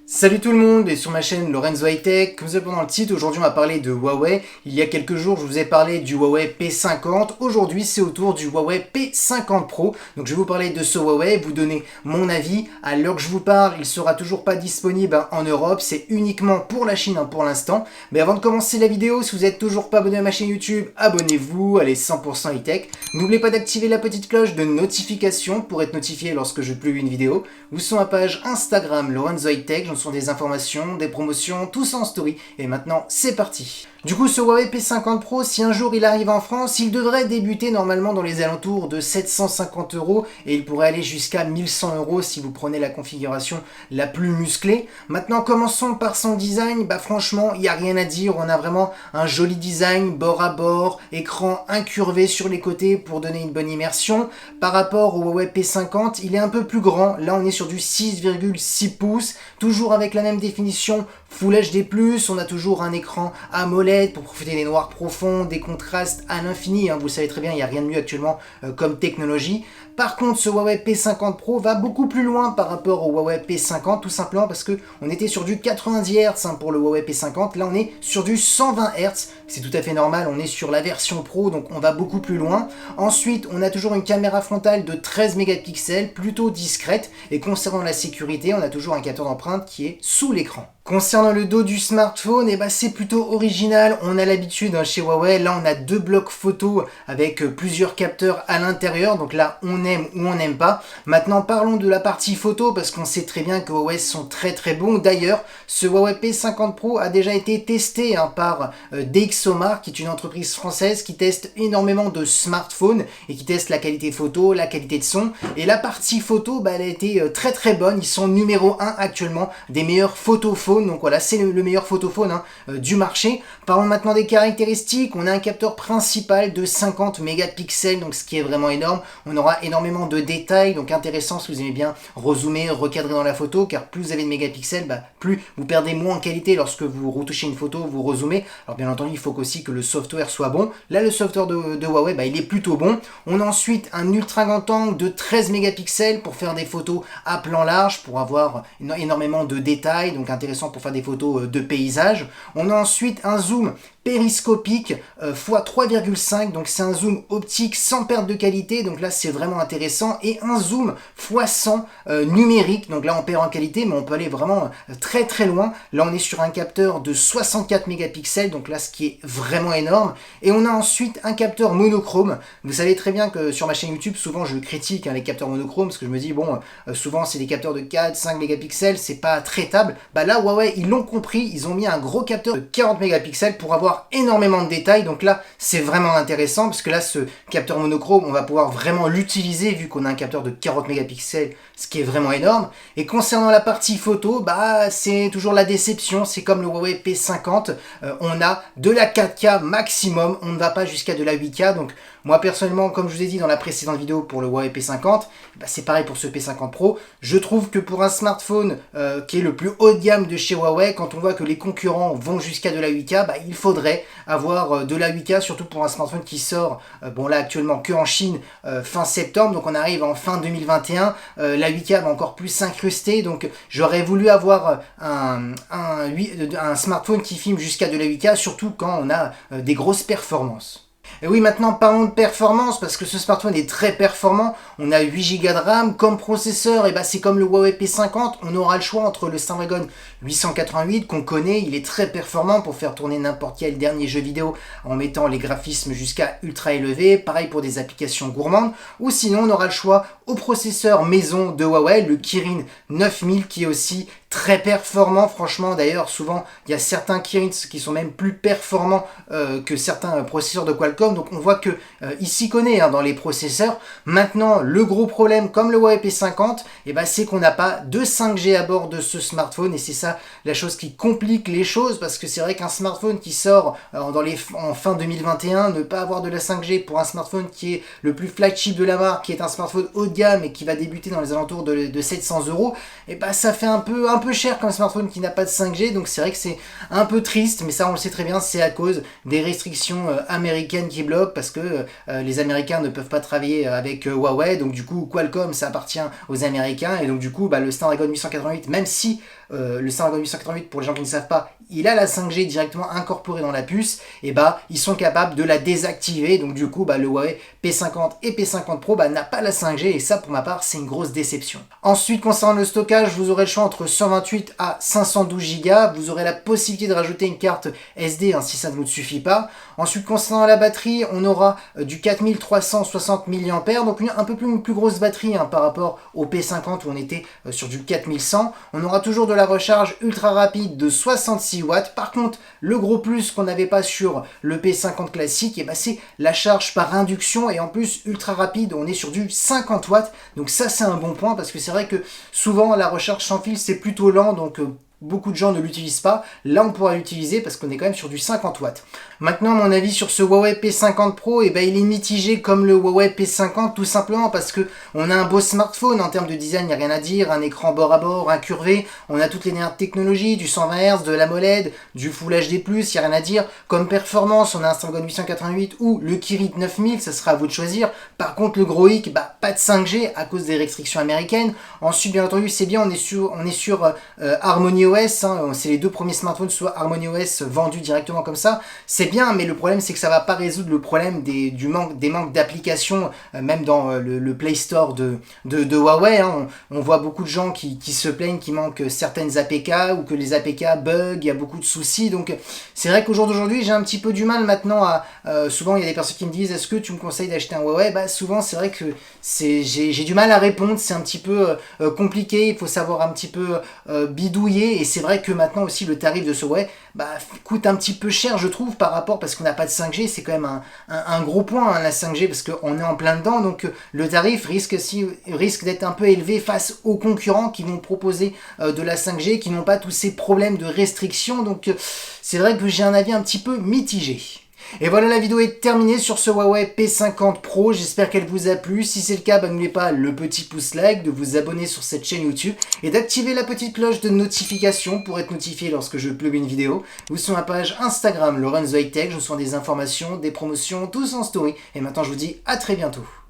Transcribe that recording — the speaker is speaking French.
Salut tout le monde et sur ma chaîne Lorenzo High Tech, comme vous avez dans le titre, aujourd'hui on va parler de Huawei. Il y a quelques jours je vous ai parlé du Huawei P50, aujourd'hui c'est au tour du Huawei P50 Pro. Donc je vais vous parler de ce Huawei, vous donner mon avis. À l'heure que je vous parle, il sera toujours pas disponible en Europe, c'est uniquement pour la Chine pour l'instant. Mais avant de commencer la vidéo, si vous n'êtes toujours pas abonné à ma chaîne YouTube, abonnez-vous, allez 100% High Tech. N'oubliez pas d'activer la petite cloche de notification pour être notifié lorsque je publie une vidéo. Vous sur ma page Instagram Lorenzo High Tech, sont des informations, des promotions, tout ça en story. Et maintenant, c'est parti. Du coup, ce Huawei P50 Pro, si un jour il arrive en France, il devrait débuter normalement dans les alentours de 750 € et il pourrait aller jusqu'à 1100 € si vous prenez la configuration la plus musclée. Maintenant, commençons par son design. Franchement, il n'y a rien à dire. On a vraiment un joli design, bord à bord, écran incurvé sur les côtés pour donner une bonne immersion. Par rapport au Huawei P50, il est un peu plus grand. Là, on est sur du 6,6 pouces, toujours avec la même définition Full HD+, on a toujours un écran AMOLED pour profiter des noirs profonds, des contrastes à l'infini, vous le savez très bien, il n'y a rien de mieux actuellement comme technologie. Par contre, ce Huawei P50 Pro va beaucoup plus loin par rapport au Huawei P50, tout simplement parce que on était sur du 90 Hz pour le Huawei P50, là on est sur du 120 Hz, c'est tout à fait normal, on est sur la version Pro, donc on va beaucoup plus loin. Ensuite, on a toujours une caméra frontale de 13 mégapixels, plutôt discrète, et concernant la sécurité, on a toujours un capteur d'empreinte qui est sous l'écran. Concernant le dos du smartphone, c'est plutôt original, on a l'habitude chez Huawei, là on a deux blocs photo avec plusieurs capteurs à l'intérieur, donc là on aime ou on n'aime pas. Maintenant parlons de la partie photo parce qu'on sait très bien que Huawei sont très bons. D'ailleurs, ce Huawei P50 Pro a déjà été testé par DxOMark, qui est une entreprise française qui teste énormément de smartphones et qui teste la qualité photo, la qualité de son. Et la partie photo, elle a été très bonne, ils sont numéro 1 actuellement des meilleurs photophones. Donc voilà, c'est le meilleur photophone du marché. Parlons maintenant des caractéristiques. On a un capteur principal de 50 mégapixels, donc ce qui est vraiment énorme. On aura énormément de détails, donc intéressant si vous aimez bien rezoomer, recadrer dans la photo, car plus vous avez de mégapixels, plus vous perdez moins en qualité lorsque vous retouchez une photo, vous rezoomez. Alors bien entendu, il faut aussi que le software soit bon. Là, le software de Huawei, il est plutôt bon. On a ensuite un ultra grand angle de 13 mégapixels pour faire des photos à plan large, pour avoir énormément de détails, donc intéressant pour faire des photos de paysage. On a ensuite un zoom périscopique x 3,5, donc c'est un zoom optique sans perte de qualité, donc là c'est vraiment intéressant, et un zoom x 100 numérique, donc là on perd en qualité mais on peut aller vraiment très loin. Là on est sur un capteur de 64 mégapixels, donc là ce qui est vraiment énorme, et on a ensuite un capteur monochrome. Vous savez très bien que sur ma chaîne YouTube souvent je critique les capteurs monochromes parce que je me dis souvent c'est des capteurs de 4-5 mégapixels, c'est pas traitable. Là Huawei ils l'ont compris, ils ont mis un gros capteur de 40 mégapixels pour avoir énormément de détails, donc là c'est vraiment intéressant parce que là ce capteur monochrome on va pouvoir vraiment l'utiliser vu qu'on a un capteur de 40 mégapixels, ce qui est vraiment énorme. Et concernant la partie photo, c'est toujours la déception, c'est comme le Huawei P50, on a de la 4K maximum, on ne va pas jusqu'à de la 8K. Donc moi personnellement, comme je vous ai dit dans la précédente vidéo pour le Huawei P50, c'est pareil pour ce P50 Pro. Je trouve que pour un smartphone qui est le plus haut de gamme de chez Huawei, quand on voit que les concurrents vont jusqu'à de la 8K, il faudrait avoir de la 8K, surtout pour un smartphone qui sort, là actuellement que en Chine, fin septembre, donc on arrive en fin 2021, la 8K va encore plus s'incruster, donc j'aurais voulu avoir un smartphone qui filme jusqu'à de la 8K, surtout quand on a des grosses performances. Et oui, maintenant parlons de performance, parce que ce smartphone est très performant. On a 8 Go de RAM, comme processeur, c'est comme le Huawei P50, on aura le choix entre le Snapdragon 888 qu'on connaît, il est très performant pour faire tourner n'importe quel dernier jeu vidéo en mettant les graphismes jusqu'à ultra élevés, pareil pour des applications gourmandes, ou sinon on aura le choix au processeur maison de Huawei, le Kirin 9000, qui est aussi très performant. Franchement, d'ailleurs souvent il y a certains Kirins qui sont même plus performants que certains processeurs de Qualcomm, donc on voit que il s'y connaît dans les processeurs. Maintenant le gros problème, comme le Huawei P50, c'est qu'on n'a pas de 5G à bord de ce smartphone, et c'est ça la chose qui complique les choses, parce que c'est vrai qu'un smartphone qui sort en fin 2021, ne pas avoir de la 5G pour un smartphone qui est le plus flagship de la marque, qui est un smartphone haut de gamme et qui va débuter dans les alentours de 700 €, ça fait un peu cher comme smartphone qui n'a pas de 5G, donc c'est vrai que c'est un peu triste, mais ça on le sait très bien, c'est à cause des restrictions américaines qui bloquent, parce que les Américains ne peuvent pas travailler avec Huawei, donc du coup Qualcomm ça appartient aux Américains, et donc du coup le Snapdragon 888, même si le Snapdragon 888, pour les gens qui ne savent pas, il a la 5G directement incorporée dans la puce, et bah ils sont capables de la désactiver. Donc du coup, bah, le Huawei P50 et P50 Pro n'a pas la 5G, et ça pour ma part c'est une grosse déception. Ensuite, concernant le stockage, vous aurez le choix entre 128 à 512 Go. Vous aurez la possibilité de rajouter une carte SD si ça ne vous suffit pas. Ensuite, concernant la batterie, on aura du 4360 mAh, donc une plus grosse batterie par rapport au P50 où on était sur du 4100. On aura toujours de la recharge ultra rapide de 66 watts. Par contre, le gros plus qu'on n'avait pas sur le P50 classique, c'est la charge par induction, et en plus ultra rapide, on est sur du 50 watts. Donc ça c'est un bon point, parce que c'est vrai que souvent la recharge sans fil c'est plutôt lent, donc beaucoup de gens ne l'utilisent pas. Là, on pourra l'utiliser parce qu'on est quand même sur du 50 watts. Maintenant, mon avis sur ce Huawei P50 Pro, il est mitigé comme le Huawei P50, tout simplement parce que on a un beau smartphone. En termes de design, il n'y a rien à dire. Un écran bord à bord, incurvé. On a toutes les dernières technologies, du 120 Hz, de l'AMOLED, du Full HD+, il n'y a rien à dire. Comme performance, on a un Snapdragon 888 ou le Kirin 9000, ça sera à vous de choisir. Par contre, le gros hic, pas de 5G à cause des restrictions américaines. Ensuite, bien entendu, c'est bien, on est sur Harmony OS, c'est les deux premiers smartphones sur Harmony OS vendus directement comme ça. C'est bien, mais le problème c'est que ça va pas résoudre le problème des manques d'applications, même dans le Play Store de Huawei. On voit beaucoup de gens qui se plaignent qu'il manque certaines APK ou que les APK bug, il y a beaucoup de soucis. Donc c'est vrai qu'au jour d'aujourd'hui, j'ai un petit peu du mal maintenant à... souvent il y a des personnes qui me disent est-ce que tu me conseilles d'acheter un Huawei? Souvent c'est vrai que j'ai du mal à répondre, c'est un petit peu compliqué, il faut savoir un petit peu bidouiller, et c'est vrai que maintenant aussi le tarif de ce Huawei coûte un petit peu cher, je trouve, par rapport, parce qu'on n'a pas de 5G, c'est quand même un gros point, la 5G, parce qu'on est en plein dedans, donc le tarif risque d'être un peu élevé face aux concurrents qui vont proposer de la 5G, qui n'ont pas tous ces problèmes de restriction. Donc c'est vrai que j'ai un avis un petit peu mitigé. Et voilà, la vidéo est terminée sur ce Huawei P50 Pro, j'espère qu'elle vous a plu. Si c'est le cas, n'oubliez pas le petit pouce like, de vous abonner sur cette chaîne YouTube et d'activer la petite cloche de notification pour être notifié lorsque je publie une vidéo. Ou sur ma page Instagram Lorenzo High Tech, je vous sois des informations, des promotions, tous en story. Et maintenant je vous dis à très bientôt.